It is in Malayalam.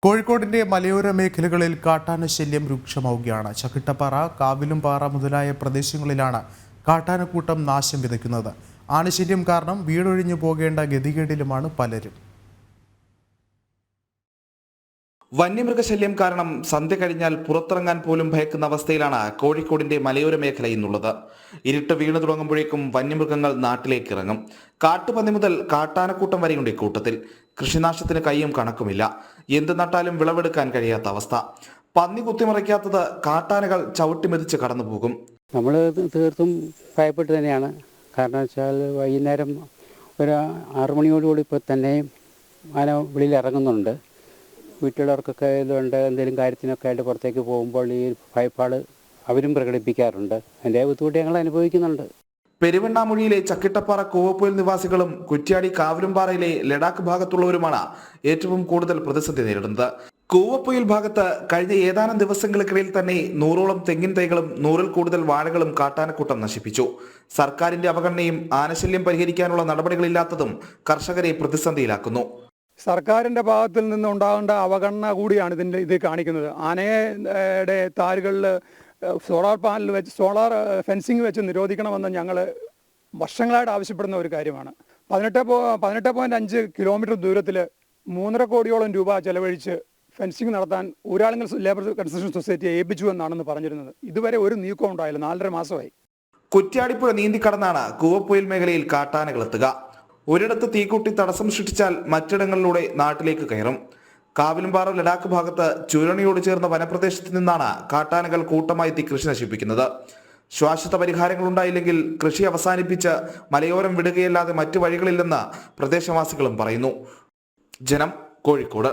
കോഴിക്കോടിന്റെ മലയോര മേഖലകളിൽ കാട്ടാന ശല്യം രൂക്ഷമാവുകയാണ്. ചക്കിട്ടപ്പാറ, കാവിലുംപാറ മുതലായ പ്രദേശങ്ങളിലാണ് കാട്ടാനക്കൂട്ടം നാശം വിതയ്ക്കുന്നത്. ആനശല്യം കാരണം വീടൊഴിഞ്ഞു പോകേണ്ട ഗതികേടിലുമാണ് പലരും. വന്യമൃഗശല്യം കാരണം സന്ധ്യ കഴിഞ്ഞാൽ പുറത്തിറങ്ങാൻ പോലും ഭയക്കുന്ന അവസ്ഥയിലാണ് കോഴിക്കോടിന്റെ മലയോര മേഖല ഇന്നുള്ളത്. ഇരുട്ട് വീണു തുടങ്ങുമ്പോഴേക്കും വന്യമൃഗങ്ങൾ നാട്ടിലേക്ക് ഇറങ്ങും. കാട്ടുപന്നി മുതൽ കാട്ടാനക്കൂട്ടം വരെയുണ്ട് ഇക്കൂട്ടത്തിൽ. കൃഷിനാശത്തിന് കയ്യും കണക്കുമില്ല. എന്ത് നട്ടാലും വിളവെടുക്കാൻ കഴിയാത്ത അവസ്ഥ. പന്നി കുത്തിമറിക്കാത്തത് കാട്ടാനകൾ ചവിട്ടിമെതിച്ച് കടന്നു പോകും. നമ്മൾ തീർത്തും ഭയപ്പെട്ട് തന്നെയാണ്. കാരണം വെച്ചാൽ വൈകുന്നേരം ഒരു 6 മണിയോടുകൂടി ഇപ്പോൾ തന്നെ ആന വെളിയിൽ ഇറങ്ങുന്നുണ്ട്. വീട്ടിലുള്ളവർക്കൊക്കെ ഇതുണ്ട്, എന്തെങ്കിലും കാര്യത്തിനൊക്കെ ആയിട്ട് പുറത്തേക്ക് പോകുമ്പോൾ ഈ ഭയപ്പാട് അവരും പ്രകടിപ്പിക്കാറുണ്ട്. അതിൻ്റെ ബുദ്ധിമുട്ട് ഞങ്ങൾ അനുഭവിക്കുന്നുണ്ട്. പെരുവണ്ണാമൊഴിയിലെ ചക്കിട്ടപ്പാറ കൂവപ്പൊയിൽ നിവാസികളും കുറ്റ്യാടി കാവിലുംപാറയിലെ ലഡാക്ക് ഭാഗത്തുള്ളവരുമാണ് ഏറ്റവും കൂടുതൽ പ്രതിസന്ധി നേരിടുന്നത്. കൂവപ്പൊയിൽ ഭാഗത്ത് കഴിഞ്ഞ ഏതാനും ദിവസങ്ങൾക്കിടയിൽ തന്നെ 100ഓളം തെങ്ങിൻ തൈകളും 100ൽ കൂടുതൽ വാഴകളും കാട്ടാനക്കൂട്ടം നശിപ്പിച്ചു. സർക്കാരിന്റെ അവഗണനയും ആനശല്യം പരിഹരിക്കാനുള്ള നടപടികളില്ലാത്തതും കർഷകരെ പ്രതിസന്ധിയിലാക്കുന്നു. സർക്കാരിൻ്റെ ഭാഗത്തിൽ നിന്നുണ്ടാകേണ്ട അവഗണന കൂടിയാണ് ഇത് കാണിക്കുന്നത്. ആനയുടെ താരുകളിൽ സോളാർ പാനൽ വെച്ച് സോളാർ ഫെൻസിങ് വെച്ച് നിരോധിക്കണമെന്ന് ഞങ്ങൾ വർഷങ്ങളായിട്ട് ആവശ്യപ്പെടുന്ന ഒരു കാര്യമാണ്. 18.5 കിലോമീറ്റർ ദൂരത്തിൽ 3.5 കോടിയോളം രൂപ ചെലവഴിച്ച് ഫെൻസിങ് നടത്താൻ ഊരാളുങ്കൽ ലേബർ കൺസ്ട്രക്ഷൻ സൊസൈറ്റിയെ ഏൽപ്പിച്ചു എന്നാണെന്ന് പറഞ്ഞിരുന്നത്. ഇതുവരെ ഒരു നീക്കവും ഉണ്ടായില്ല. 4.5 മാസമായി. കുറ്റ്യാടിപ്പുഴ നീന്തിക്കടന്നാണ് കൂവപ്പൊയിൽ മേഖലയിൽ കാട്ടാനകൾ എത്തുക. ഒരിടത്ത് തീകൂട്ടി തടസ്സം സൃഷ്ടിച്ചാൽ മറ്റിടങ്ങളിലൂടെ നാട്ടിലേക്ക് കയറും. കാവിലുംപാറ ലഡാക്ക് ഭാഗത്ത് ചുരണിയോട് ചേർന്ന വനപ്രദേശത്ത് നിന്നാണ് കാട്ടാനകൾ കൂട്ടമായി എത്തി കൃഷി നശിപ്പിക്കുന്നത്. ശാശ്വത പരിഹാരങ്ങൾ ഉണ്ടായില്ലെങ്കിൽ കൃഷി അവസാനിപ്പിച്ച് മലയോരം വിടുകയല്ലാതെ മറ്റു വഴികളില്ലെന്ന് പ്രദേശവാസികളും പറയുന്നു. ജനം, കോഴിക്കോട്.